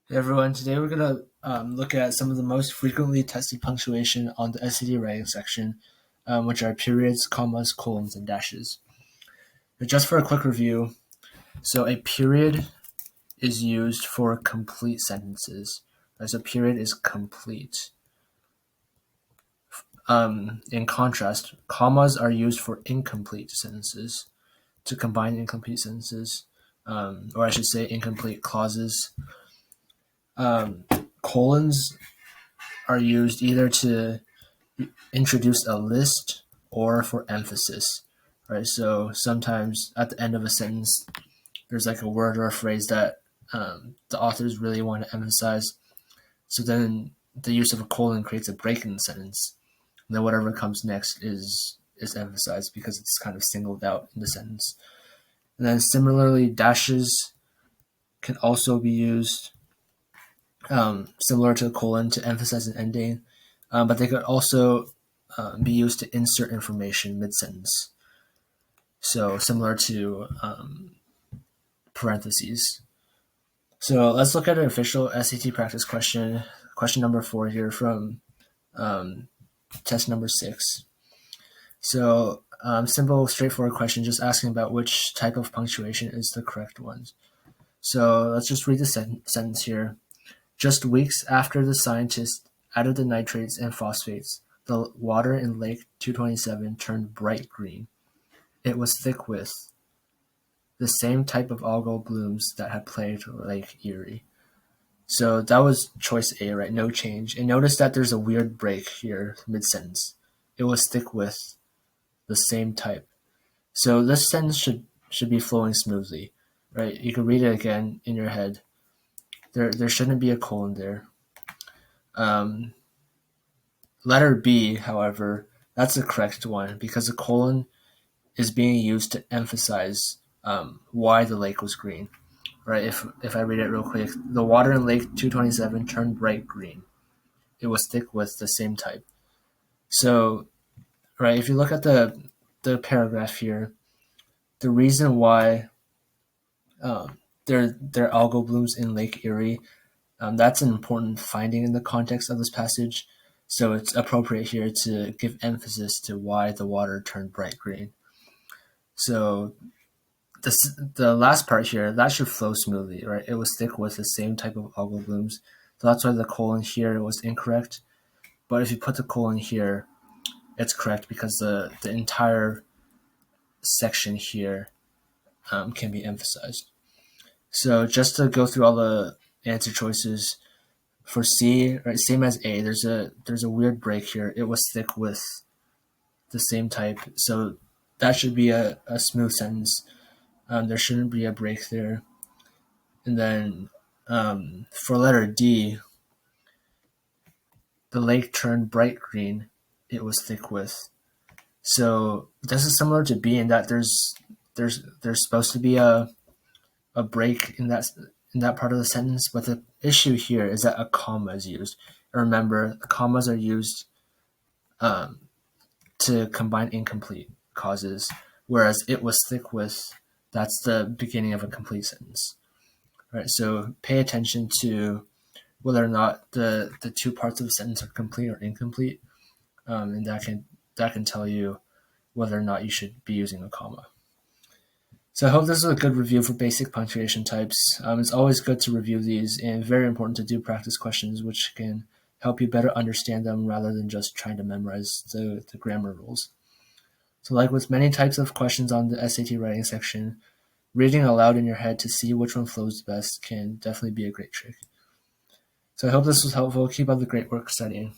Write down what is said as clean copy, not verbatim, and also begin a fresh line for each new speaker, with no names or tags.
Hey everyone, today we're going to look at some of the most frequently tested punctuation on the SAT writing section, which are periods, commas, colons, and dashes. But just for a quick review, so a period is used for complete sentences. So a period is complete. In contrast, commas are used for incomplete sentences, to combine incomplete sentences, or I should say incomplete clauses. Colons are used either to introduce a list or for emphasis, right? So sometimes at the end of a sentence, there's like a word or a phrase that the authors really want to emphasize. So then the use of a colon creates a break in the sentence. And then whatever comes next is emphasized because it's kind of singled out in the sentence. And then similarly, dashes can also be used similar to a colon to emphasize an ending, but they could also be used to insert information mid-sentence. So similar to parentheses. So let's look at an official SAT practice question number 4 here from test number 6. So simple, straightforward question, just asking about which type of punctuation is the correct one. So let's just read the sentence here. Just weeks after the scientists added the nitrates and phosphates, the water in Lake 227 turned bright green. It was thick with the same type of algal blooms that had plagued Lake Erie. So that was choice A, right? No change. And notice that there's a weird break here mid-sentence. It was thick with the same type. So this sentence should be flowing smoothly, right? You can read it again in your head. There shouldn't be a colon there. Letter B, however, that's the correct one because a colon is being used to emphasize why the lake was green. Right? If I read it real quick, the water in Lake 227 turned bright green. It was thick with the same type. So, right, if you look at the paragraph here, the reason why there are algal blooms in Lake Erie, that's an important finding in the context of this passage. So it's appropriate here to give emphasis to why the water turned bright green. So the last part here, that should flow smoothly, right? It was thick with the same type of algal blooms. So that's why the colon here was incorrect. But if you put the colon here, it's correct because the entire section here can be emphasized. So just to go through all the answer choices, for C, right, same as A, there's a weird break here. It was thick with the same type. So that should be a smooth sentence. There shouldn't be a break there. And then for letter D, the lake turned bright green. It was thick with. So this is similar to B in that there's supposed to be a break in that part of the sentence, but the issue here is that a comma is used. And remember, commas are used to combine incomplete clauses, whereas it was thick with, that's the beginning of a complete sentence. Right, so pay attention to whether or not the two parts of the sentence are complete or incomplete, and that can tell you whether or not you should be using a comma. So I hope this is a good review for basic punctuation types. It's always good to review these and very important to do practice questions, which can help you better understand them rather than just trying to memorize the grammar rules. So like with many types of questions on the SAT writing section, reading aloud in your head to see which one flows best can definitely be a great trick. So I hope this was helpful. Keep up the great work studying.